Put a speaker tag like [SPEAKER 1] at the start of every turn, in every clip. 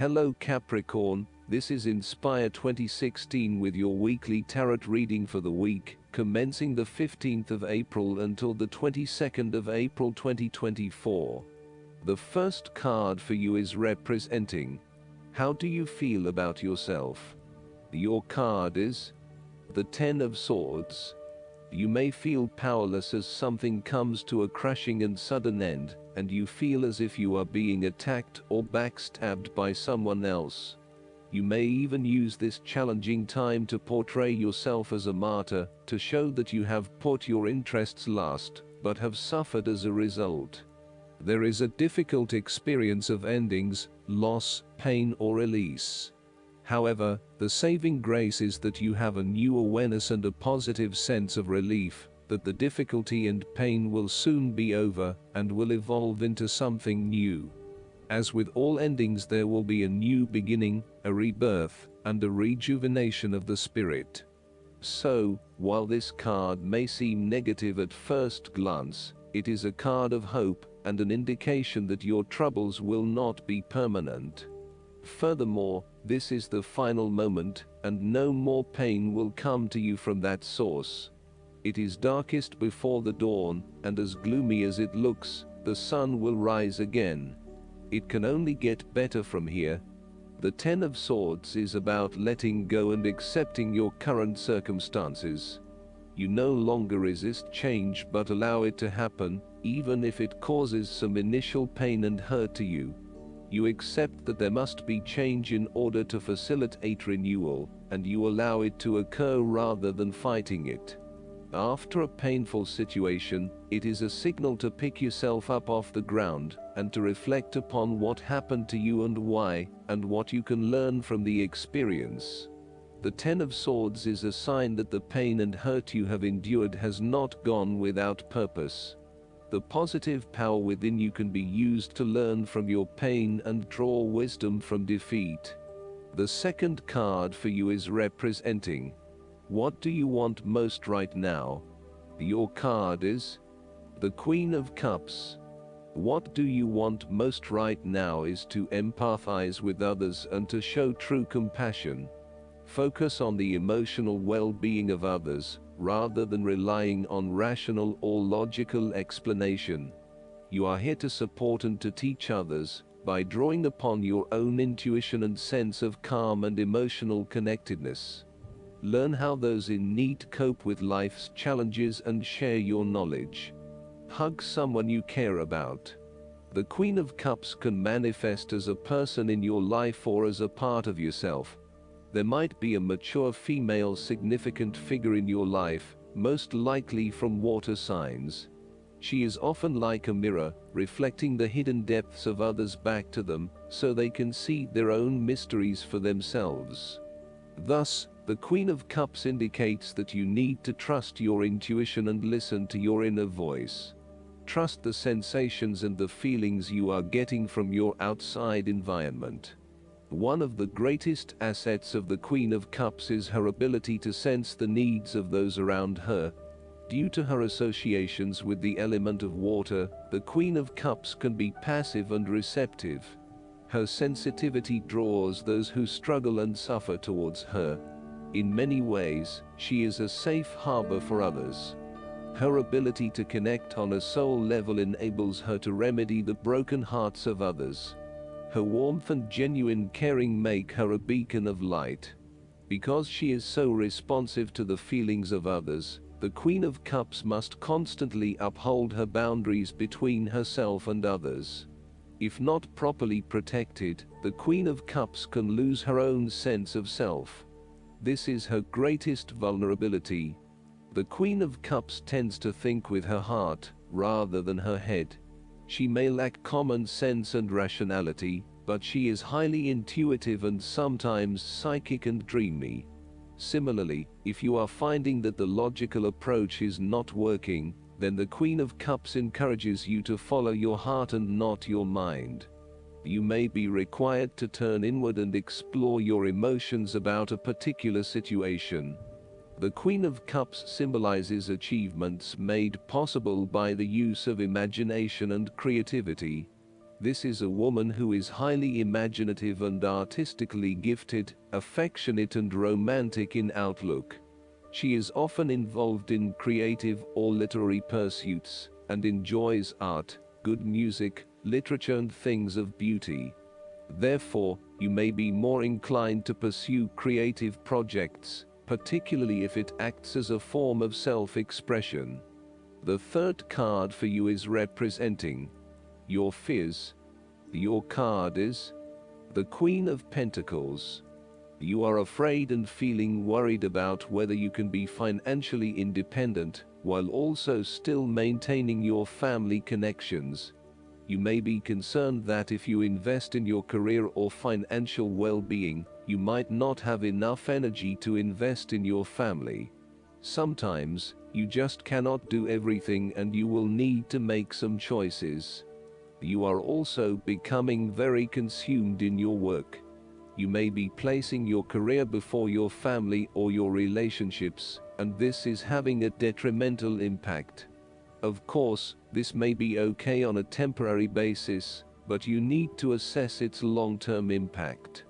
[SPEAKER 1] Hello Capricorn, this is Inspire 2016 with your weekly tarot reading for the week, commencing the 15th of April until the 22nd of April 2024. The first card for you is representing, how do you feel about yourself? Your card is the Ten of Swords. You may feel powerless as something comes to a crashing and sudden end, and you feel as if you are being attacked or backstabbed by someone else. You may even use this challenging time to portray yourself as a martyr, to show that you have put your interests last, but have suffered as a result. There is a difficult experience of endings, loss, pain or release. However, the saving grace is that you have a new awareness and a positive sense of relief, that the difficulty and pain will soon be over, and will evolve into something new. As with all endings, there will be a new beginning, a rebirth, and a rejuvenation of the spirit. So, while this card may seem negative at first glance, it is a card of hope, and an indication that your troubles will not be permanent. Furthermore, this is the final moment, and no more pain will come to you from that source. It is darkest before the dawn, and as gloomy as it looks, the sun will rise again. It can only get better from here. The Ten of Swords is about letting go and accepting your current circumstances. You no longer resist change but allow it to happen, even if it causes some initial pain and hurt to you. You accept that there must be change in order to facilitate renewal, and you allow it to occur rather than fighting it. After a painful situation, it is a signal to pick yourself up off the ground, and to reflect upon what happened to you and why, and what you can learn from the experience. The Ten of Swords is a sign that the pain and hurt you have endured has not gone without purpose. The positive power within you can be used to learn from your pain and draw wisdom from defeat. The second card for you is representing, what do you want most right now? Your card is the Queen of Cups. What do you want most right now is to empathize with others and to show true compassion. Focus on the emotional well-being of others, rather than relying on rational or logical explanation. You are here to support and to teach others, by drawing upon your own intuition and sense of calm and emotional connectedness. Learn how those in need cope with life's challenges and share your knowledge. Hug someone you care about. The Queen of Cups can manifest as a person in your life or as a part of yourself. There might be a mature female significant figure in your life, most likely from water signs. She is often like a mirror, reflecting the hidden depths of others back to them, so they can see their own mysteries for themselves. Thus, the Queen of Cups indicates that you need to trust your intuition and listen to your inner voice. Trust the sensations and the feelings you are getting from your outside environment. One of the greatest assets of the Queen of Cups is her ability to sense the needs of those around her. Due to her associations with the element of water, the Queen of Cups can be passive and receptive. Her sensitivity draws those who struggle and suffer towards her. In many ways, she is a safe harbor for others. Her ability to connect on a soul level enables her to remedy the broken hearts of others. Her warmth and genuine caring make her a beacon of light. Because she is so responsive to the feelings of others, the Queen of Cups must constantly uphold her boundaries between herself and others. If not properly protected, the Queen of Cups can lose her own sense of self. This is her greatest vulnerability. The Queen of Cups tends to think with her heart, rather than her head. She may lack common sense and rationality, but she is highly intuitive and sometimes psychic and dreamy. Similarly, if you are finding that the logical approach is not working, then the Queen of Cups encourages you to follow your heart and not your mind. You may be required to turn inward and explore your emotions about a particular situation. The Queen of Cups symbolizes achievements made possible by the use of imagination and creativity. This is a woman who is highly imaginative and artistically gifted, affectionate and romantic in outlook. She is often involved in creative or literary pursuits, and enjoys art, good music, literature and things of beauty. Therefore, you may be more inclined to pursue creative projects, particularly if it acts as a form of self-expression. The third card for you is representing your fears. Your card is the Queen of Pentacles. You are afraid and feeling worried about whether you can be financially independent, while also still maintaining your family connections. You may be concerned that if you invest in your career or financial well-being, you might not have enough energy to invest in your family. Sometimes, you just cannot do everything and you will need to make some choices. You are also becoming very consumed in your work. You may be placing your career before your family or your relationships, and this is having a detrimental impact. Of course, this may be okay on a temporary basis, but you need to assess its long-term impact.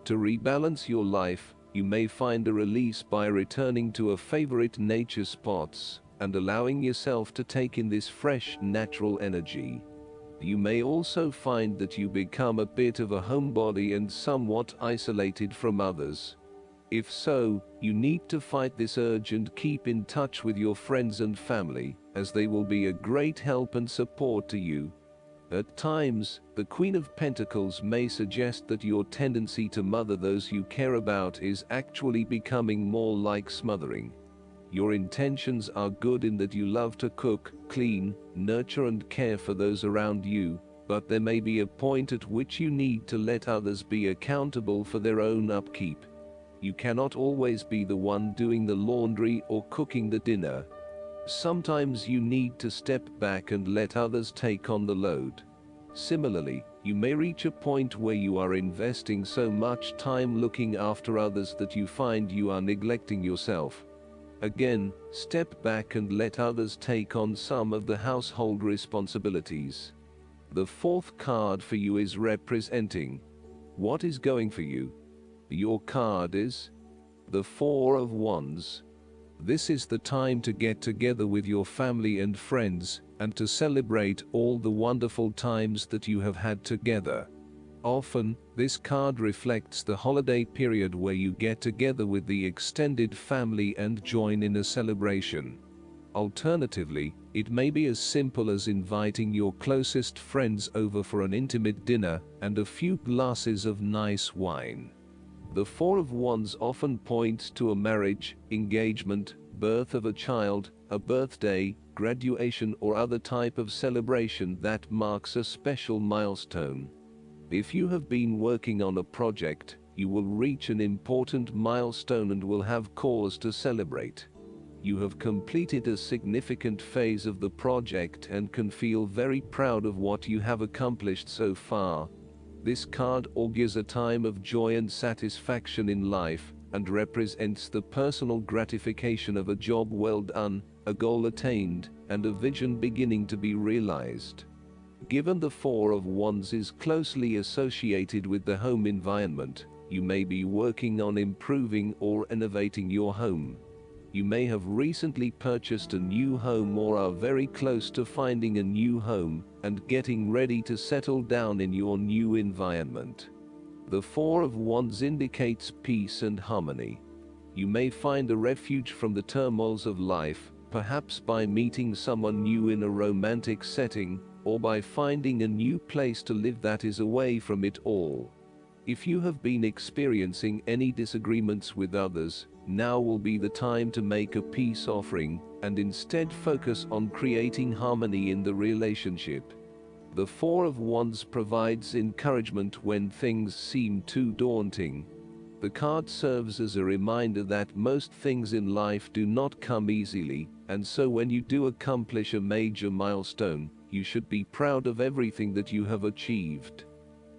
[SPEAKER 1] To rebalance your life, you may find a release by returning to a favorite nature spots and allowing yourself to take in this fresh, natural energy. You may also find that you become a bit of a homebody and somewhat isolated from others. If so, you need to fight this urge and keep in touch with your friends and family, as they will be a great help and support to you. At times, the Queen of Pentacles may suggest that your tendency to mother those you care about is actually becoming more like smothering. Your intentions are good in that you love to cook, clean, nurture and care for those around you, but there may be a point at which you need to let others be accountable for their own upkeep. You cannot always be the one doing the laundry or cooking the dinner. Sometimes you need to step back and let others take on the load. Similarly, you may reach a point where you are investing so much time looking after others that you find you are neglecting yourself. Again, step back and let others take on some of the household responsibilities. The fourth card for you is representing what is going for you. Your card is the Four of Wands. This is the time to get together with your family and friends, and to celebrate all the wonderful times that you have had together. Often, this card reflects the holiday period where you get together with the extended family and join in a celebration. Alternatively, it may be as simple as inviting your closest friends over for an intimate dinner and a few glasses of nice wine. The Four of Wands often points to a marriage, engagement, birth of a child, a birthday, graduation or other type of celebration that marks a special milestone. If you have been working on a project, you will reach an important milestone and will have cause to celebrate. You have completed a significant phase of the project and can feel very proud of what you have accomplished so far. This card augurs a time of joy and satisfaction in life, and represents the personal gratification of a job well done, a goal attained, and a vision beginning to be realized. Given the Four of Wands is closely associated with the home environment, you may be working on improving or innovating your home. You may have recently purchased a new home or are very close to finding a new home and getting ready to settle down in your new environment. The Four of Wands indicates peace and harmony. You may find a refuge from the turmoils of life, perhaps by meeting someone new in a romantic setting, or by finding a new place to live that is away from it all. If you have been experiencing any disagreements with others, now will be the time to make a peace offering, and instead focus on creating harmony in the relationship. The Four of Wands provides encouragement when things seem too daunting. The card serves as a reminder that most things in life do not come easily, and so when you do accomplish a major milestone, you should be proud of everything that you have achieved.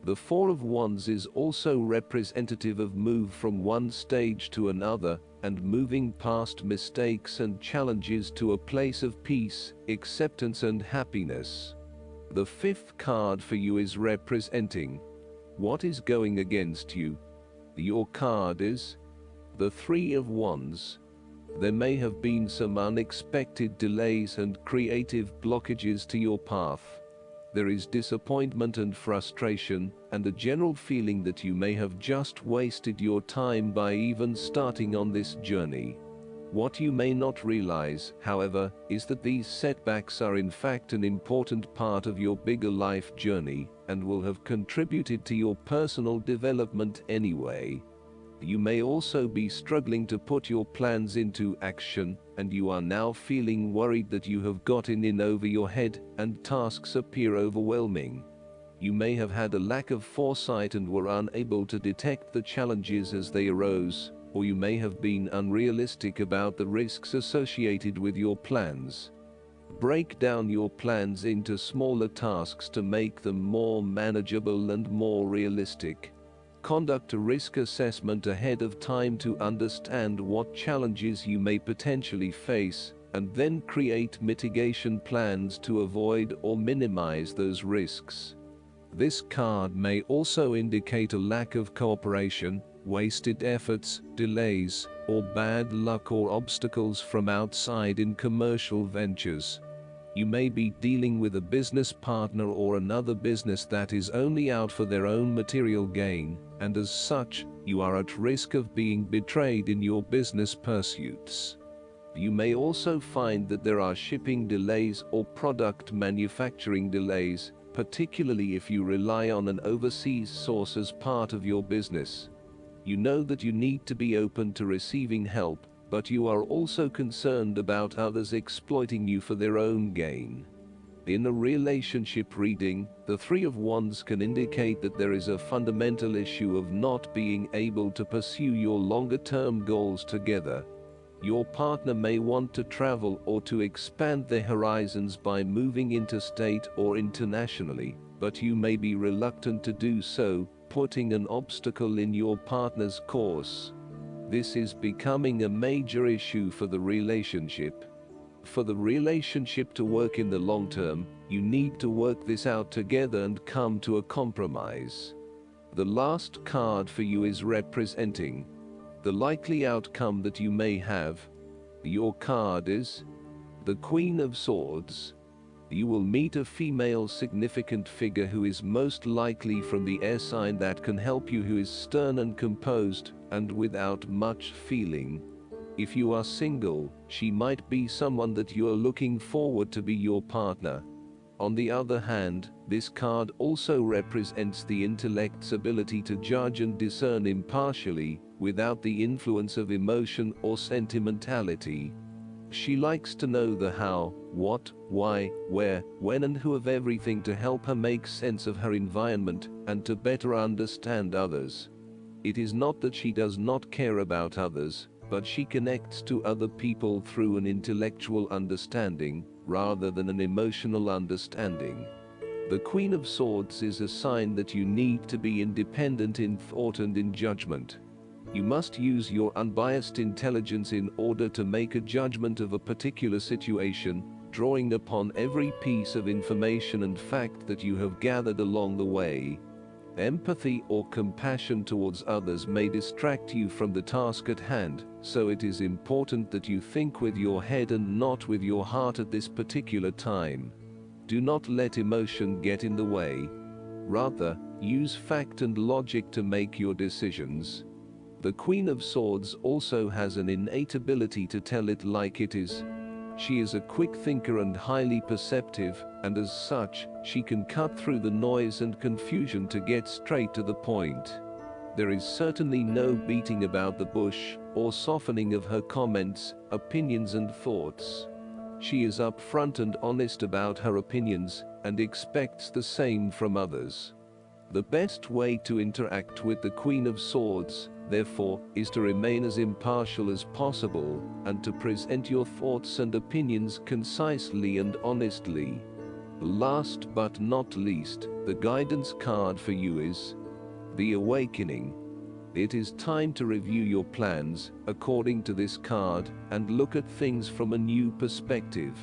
[SPEAKER 1] The Four of Wands is also representative of move from one stage to another, and moving past mistakes and challenges to a place of peace, acceptance and happiness. The fifth card for you is representing what is going against you. Your card is the Three of Wands. There may have been some unexpected delays and creative blockages to your path. There is disappointment and frustration, and a general feeling that you may have just wasted your time by even starting on this journey. What you may not realize, however, is that these setbacks are in fact an important part of your bigger life journey, and will have contributed to your personal development anyway. You may also be struggling to put your plans into action, and you are now feeling worried that you have gotten in over your head, and tasks appear overwhelming. You may have had a lack of foresight and were unable to detect the challenges as they arose, or you may have been unrealistic about the risks associated with your plans. Break down your plans into smaller tasks to make them more manageable and more realistic. Conduct a risk assessment ahead of time to understand what challenges you may potentially face, and then create mitigation plans to avoid or minimize those risks. This card may also indicate a lack of cooperation, wasted efforts, delays, or bad luck or obstacles from outside in commercial ventures. You may be dealing with a business partner or another business that is only out for their own material gain, and as such, you are at risk of being betrayed in your business pursuits. You may also find that there are shipping delays or product manufacturing delays, particularly if you rely on an overseas source as part of your business. You know that you need to be open to receiving help, but you are also concerned about others exploiting you for their own gain. In a relationship reading, the Three of Wands can indicate that there is a fundamental issue of not being able to pursue your longer-term goals together. Your partner may want to travel or to expand their horizons by moving interstate or internationally, but you may be reluctant to do so, putting an obstacle in your partner's course. This is becoming a major issue for the relationship. For the relationship to work in the long term, you need to work this out together and come to a compromise. The last card for you is representing the likely outcome that you may have. Your card is the Queen of Swords. You will meet a female significant figure who is most likely from the air sign that can help you, who is stern and composed, and without much feeling. If you are single, she might be someone that you are looking forward to be your partner. On the other hand, this card also represents the intellect's ability to judge and discern impartially, without the influence of emotion or sentimentality. She likes to know the how, what, why, where, when and who of everything to help her make sense of her environment and to better understand others. It is not that she does not care about others, but she connects to other people through an intellectual understanding, rather than an emotional understanding. The Queen of Swords is a sign that you need to be independent in thought and in judgment. You must use your unbiased intelligence in order to make a judgment of a particular situation, drawing upon every piece of information and fact that you have gathered along the way. Empathy or compassion towards others may distract you from the task at hand, so it is important that you think with your head and not with your heart at this particular time. Do not let emotion get in the way. Rather, use fact and logic to make your decisions. The Queen of Swords also has an innate ability to tell it like it is. She is a quick thinker and highly perceptive, and as such, she can cut through the noise and confusion to get straight to the point. There is certainly no beating about the bush, or softening of her comments, opinions and thoughts. She is upfront and honest about her opinions, and expects the same from others. The best way to interact with the Queen of Swords, therefore, is to remain as impartial as possible, and to present your thoughts and opinions concisely and honestly. Last but not least, the guidance card for you is the Awakening. It is time to review your plans, according to this card, and look at things from a new perspective.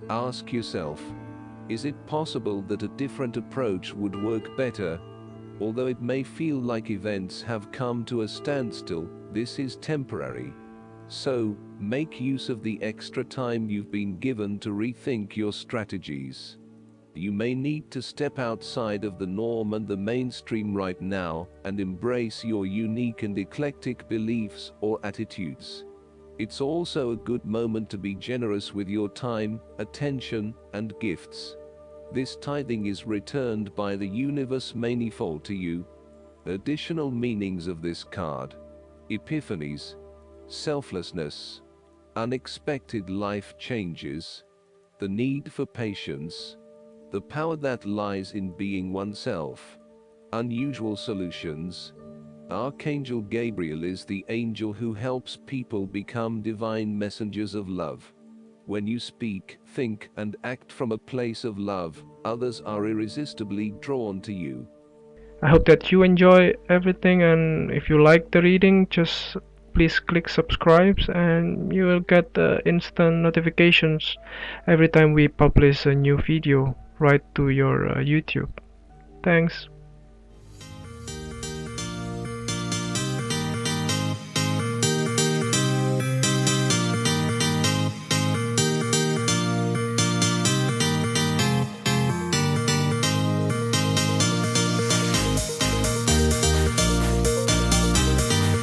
[SPEAKER 1] Ask yourself, Is it possible that a different approach would work better? Although it may feel like events have come to a standstill, this is temporary. So, make use of the extra time you've been given to rethink your strategies. You may need to step outside of the norm and the mainstream right now and embrace your unique and eclectic beliefs or attitudes. It's also a good moment to be generous with your time, attention, and gifts. This tithing is returned by the universe manifold to you. Additional meanings of this card: epiphanies, selflessness, unexpected life changes, the need for patience, the power that lies in being oneself, unusual solutions. Archangel Gabriel is the angel who helps people become divine messengers of love. When you speak, think, and act from a place of love, others are irresistibly drawn to you.
[SPEAKER 2] I hope that you enjoy everything, and if you like the reading, just please click subscribe and you will get instant notifications every time we publish a new video right to your YouTube. Thanks.